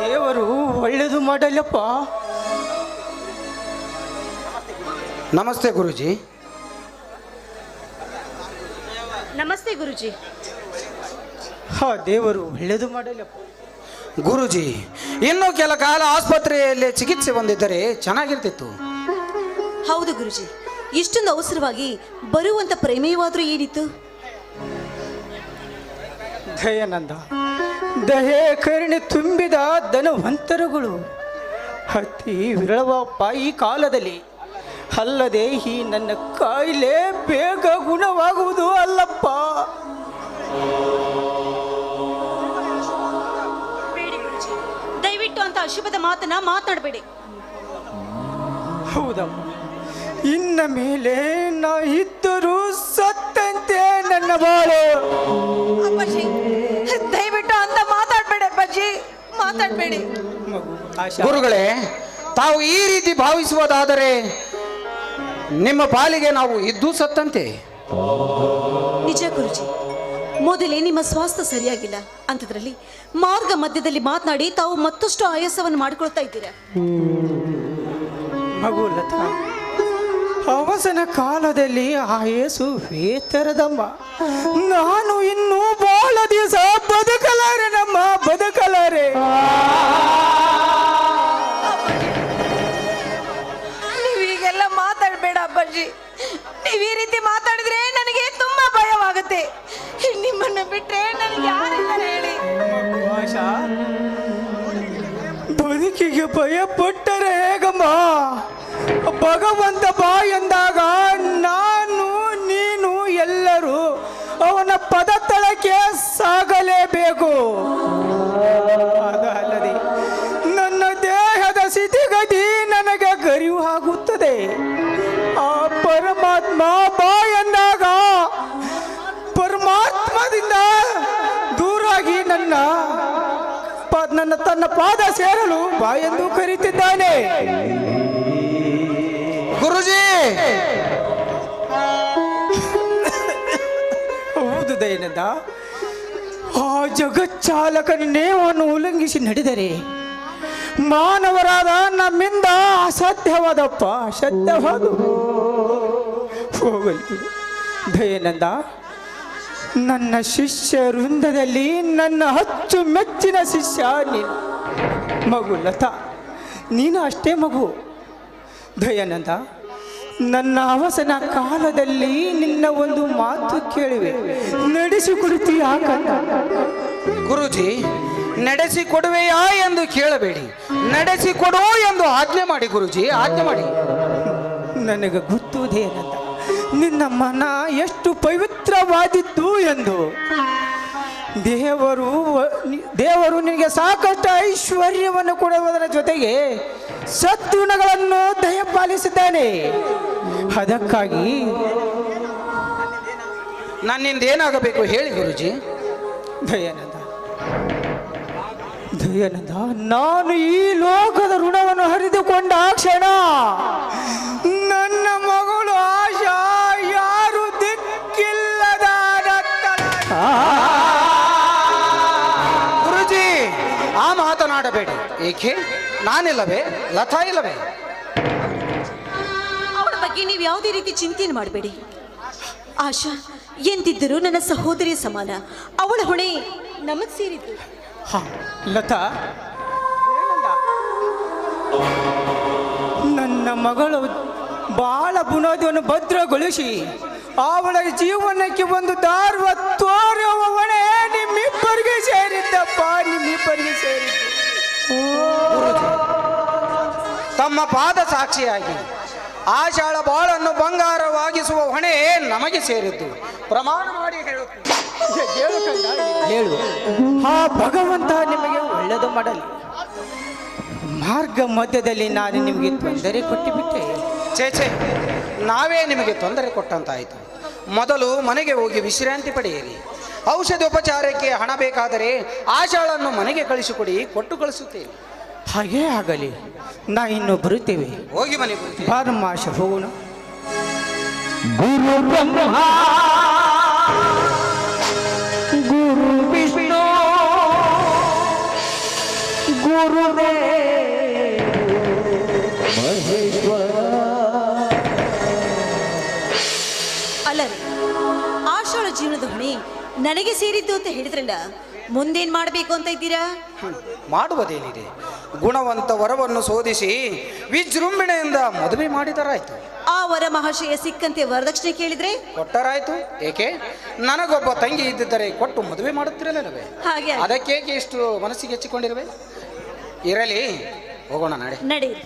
ದೇವರು ಒಳ್ಳೇದು ಮಾಡಲ್ಲಪ್ಪ. ನಮಸ್ತೆ ಗುರುಜಿ. ನಮಸ್ತೆ ಗುರುಜಿ. ದೇವರು ಒಳ್ಳೇದು ಮಾಡಲ್ಲಪ್ಪ. ಗುರುಜಿ, ಇನ್ನೂ ಕೆಲ ಕಾಲ ಆಸ್ಪತ್ರೆಯಲ್ಲಿ ಚಿಕಿತ್ಸೆ ಹೊಂದಿದ್ದರೆ ಚೆನ್ನಾಗಿರ್ತಿತ್ತು. ಹೌದು ಗುರುಜಿ, ಇಷ್ಟೊಂದು ಅವಸರವಾಗಿ ಬರುವಂತ ಪ್ರಮೇಯವಾದ್ರೂ ಏನಿತ್ತು? ದಯಾನಂದ, ದಯೆ ಕರುಣೆ ತುಂಬಿದ ಧನವಂತರುಗಳು ಅತಿ ವಿರಳವಪ್ಪ ಈ ಕಾಲದಲ್ಲಿ. ಅಲ್ಲದೆ ಈ ನನ್ನ ಕಾಯಿಲೆ ಬೇಗ ಗುಣವಾಗುವುದು ಅಲ್ಲಪ್ಪ. ಬೇಡಿ ಗುರುಜಿ, ದಯವಿಟ್ಟು ಅಂತ ಅಶುಭದ ಮಾತನ್ನ ಮಾತಾಡಬೇಡಿ. ಹೌದಮ್ಮ, ಇನ್ನ ಮೇಲೆ ನಾ ಇದ್ದರೂ ಸತ್ತಂತೆ ನನ್ನ ಬಾಳು. ಅಪ್ಪಾಜಿ, ದಯವಿಟ್ಟು ಅಂತ ಮಾತಾಡಬೇಡಿ ಅಪ್ಪಾಜಿ, ಮಾತಾಡಬೇಡಿ. ಗುರುಗಳೇ, ತಾವು ಈ ರೀತಿ ಭಾವಿಸುವುದಾದರೆ ನಿಮ್ಮ ಪಾಲಿಗೆ ನಾವು ಇದ್ದು ಸತ್ತಂತೆ. ನಿಜ ಗುರುಜಿ, ಮೊದಲೇ ನಿಮ್ಮ ಸ್ವಾಸ್ಥ್ಯ ಸರಿಯಾಗಿಲ್ಲ ಅಂತದ್ರಲ್ಲಿ ಮಾರ್ಗ ಮಧ್ಯದಲ್ಲಿ ಮಾತನಾಡಿ ತಾವು ಮತ್ತಷ್ಟು ಆಯಾಸವನ್ನು ಮಾಡಿಕೊಳ್ತಾ ಇದ್ದೀರಾ. ಮಗು ಲತಾ, ಅವಸನ ಕಾಲದಲ್ಲಿ ಆಯಸ್ಸು ವೇತರದಮ್ಮ. ನಾನು ಇನ್ನೂ ಬಹಳ ದಿವಸ ಬದುಕಲಾರೆ ನಮ್ಮ, ಬದುಕಲಾರೆ. ನೀವೀಗೆಲ್ಲ ಮಾತಾಡಬೇಡ ಅಪ್ಪಾಜಿ. ನೀವು ಈ ರೀತಿ ಮಾತಾಡಿದ್ರೆ ನನಗೆ ತುಂಬಾ ಭಯವಾಗುತ್ತೆ. ನಿಮ್ಮನ್ನು ಬಿಟ್ರೆ ನನಗೆ ಯಾರಿದ್ದಾರೆ ಹೇಳಿ? ಆಶಾ, ಬದುಕಿಗೆ ಭಯ ಪಟ್ಟರೆ ಹೇಗಮ್ಮ? ಭಗವಂತ ಬಾ ಎಂದಾಗ ನಾನು ನೀನು ಎಲ್ಲರೂ ಅವನ ಪದ ತಳಕ್ಕೆ ಸಾಗಲೇಬೇಕು. ಅದಲ್ಲದೆ ನನ್ನ ದೇಹದ ಸ್ಥಿತಿಗತಿ ನನಗೆ ಗರಿವು ಆಗುತ್ತದೆ. ಆ ಪರಮಾತ್ಮ ಬಾ ಎಂದಾಗ ಪರಮಾತ್ಮದಿಂದ ದೂರಾಗಿ ನನ್ನ ತನ್ನ ಪಾದ ಸೇರಲು ಬಾ ಎಂದು ಕರೀತಿದ್ದಾನೆ. ಗುರುಜಿ, ಹೌದು ದಯಾನಂದ, ಆ ಜಗಚ್ಚಾಲಕನ ನೇಮವನ್ನು ಉಲ್ಲಂಘಿಸಿ ನಡೆದರೆ ಮಾನವರಾದ ನಮ್ಮಿಂದ ಅಸಾಧ್ಯವಾದಪ್ಪ, ಅಸಾಧ್ಯವಾದ. ಹೋಗಲಿ ದಯಾನಂದ, ನನ್ನ ಶಿಷ್ಯ ವೃಂದದಲ್ಲಿ ನನ್ನ ಅಚ್ಚುಮೆಚ್ಚಿನ ಶಿಷ್ಯ ನೀನು. ಮಗು ಲತಾ, ನೀನು ಅಷ್ಟೇ ಮಗು. ದಯಾನಂದ, ನನ್ನ ಅವಸನ ಕಾಲದಲ್ಲಿ ನಿನ್ನ ಒಂದು ಮಾತು ಕೇಳಿವೆ, ನಡೆಸಿಕೊಡುತ್ತೀಯ? ಗುರುಜಿ, ನಡೆಸಿಕೊಡುವೆಯಾ ಎಂದು ಕೇಳಬೇಡಿ, ನಡೆಸಿಕೊಡು ಎಂದು ಆಜ್ಞೆ ಮಾಡಿ ಗುರುಜಿ, ಆಜ್ಞೆ ಮಾಡಿ. ನನಗೆ ಗೊತ್ತು ದಯಾನಂದ, ನಿನ್ನ ಮನ ಎಷ್ಟು ಪವಿತ್ರವಾದಿತ್ತು ಎಂದು. ದೇವರು ನಿನಗೆ ಸಾಕಷ್ಟು ಐಶ್ವರ್ಯವನ್ನು ಕೊಡುವುದರ ಜೊತೆಗೆ ಸದ್ಗುಣಗಳನ್ನು ದಯಪಾಲಿಸಿದ್ದಾನೆ. ಅದಕ್ಕಾಗಿ ನನ್ನಿಂದ ಏನಾಗಬೇಕು ಹೇಳಿ ಗುರುಜಿ. ದಯಾನಂದ, ದಯಾನಂದ, ನಾನು ಈ ಲೋಕದ ಋಣವನ್ನು ಹರಿದುಕೊಂಡ ಕ್ಷಣ ನನ್ನ ಮಗಳು ಆಶಾ ಯಾರು ದಿಕ್ಕಿಲ್ಲದ ಗುರುಜಿ, ಆ ಮಾತನಾಡಬೇಡಿ. ಏಕೆ? ನಾನಿಲ್ಲವೇ? ಲತಾ ಇಲ್ಲವೇ? ಅವಳ ಬಗ್ಗೆ ನೀವು ಯಾವುದೇ ರೀತಿ ಚಿಂತೆಯನ್ನು ಮಾಡಬೇಡಿ. ಆಶಾ ಎಂದಿದ್ದರೂ ನನ್ನ ಸಹೋದರಿಯ ಸಮಾನ. ಅವಳ ಹೊಣೆ ನಮಗ್ ಸೇರಿದ್ದು. ಲತಾ, ನನ್ನ ಮಗಳು ಬಾಳ ಬುನಾದಿಯನ್ನು ಭದ್ರಗೊಳಿಸಿ ಅವಳ ಜೀವನಕ್ಕೆ ಒಂದು ದಾರುವ ತೋರುವ ಹೊಣೆ ನಿಮ್ಮಿಬ್ಬರಿಗೆ ಸೇರಿದ್ದಪ್ಪ, ನಿಮ್ಮಿಬ್ಬರಿಗೆ ಸೇರಿದ್ದು. ತಮ್ಮ ಪಾದ ಸಾಕ್ಷಿಯಾಗಿ ಆಶಾಳ ಬಾಳನ್ನು ಬಂಗಾರವಾಗಿಸುವ ಹೊಣೆ ನಮಗೆ ಸೇರಿದ್ದು. ಪ್ರಮಾಣ ಮಾಡಿ ಹೇಳು. ಆ ಭಗವಂತ ನಿಮಗೆ ಒಳ್ಳೆಯದು ಮಾಡಲಿ. ಮಾರ್ಗ ಮಧ್ಯದಲ್ಲಿ ನಾನು ನಿಮಗೆ ತೊಂದರೆ ಕೊಟ್ಟುಬಿಟ್ಟೆ. ಛೇ, ನಾವೇ ನಿಮಗೆ ತೊಂದರೆ ಕೊಟ್ಟಂತಾಯಿತು. ಮೊದಲು ಮನೆಗೆ ಹೋಗಿ ವಿಶ್ರಾಂತಿ ಪಡೆಯಿರಿ. ಔಷಧೋಪಚಾರಕ್ಕೆ ಹಣ ಬೇಕಾದರೆ ಆಶಾಳನ್ನು ಮನೆಗೆ ಕಳಿಸಿಕೊಡಿ, ಕೊಟ್ಟು ಕಳಿಸುತ್ತೇನೆ. ಹಾಗೇ ಆಗಲಿ, ನಾ ಇನ್ನು ಬರುತ್ತೇವೆ. ಹೋಗಿ ಮನೆಗೆ ಬಾರಮ್ಮ ಆಶಾ, ಹೋಗೋಣ. ಗುರು ಬ್ರಹ್ಮ ಗುರು ವಿಷ್ಣು ಗುರು ಗುರುದೇ ಮಹೇಶ್ವರ. ಅಲ್ಲರಿ ಆಶಾಳ ಜೀವನದ ಹೊಣೆ ನನಗೆ ಸೇರಿದ್ದು ಅಂತ ಹೇಳಿದ್ರಲ್ಲ, ಮುಂದೇನ್ ಮಾಡಬೇಕು ಅಂತ ಇದ್ದೀರಾ? ಮಾಡುವುದೇನಿದೆ, ಗುಣವಂತ ವರವನ್ನು ಶೋಧಿಸಿ ವಿಜೃಂಭಣೆಯಿಂದ ಮದುವೆ ಮಾಡಿದರಾಯ್ತು. ಆ ವರ ಮಹಾಶಯ ಸಿಕ್ಕಂತೆ ವರದಕ್ಷಿಣೆ ಕೇಳಿದ್ರೆ ಕೊಟ್ಟರಾಯ್ತು. ಏಕೆ, ನನಗೊಬ್ಬ ತಂಗಿ ಇದ್ದಿದ್ದರೆ ಕೊಟ್ಟು ಮದುವೆ ಮಾಡುತ್ತಿರಲಿಲ್ಲವೇ? ಹಾಗೆ ಅದಕ್ಕೇಕೆ ಇಷ್ಟು ಮನಸ್ಸಿಗೆ ಹೆಚ್ಚಿಕೊಂಡಿರುವೆ? ಇರಲಿ, ಹೋಗೋಣ ನಡೆ. ನಡೆಯಿರಿ.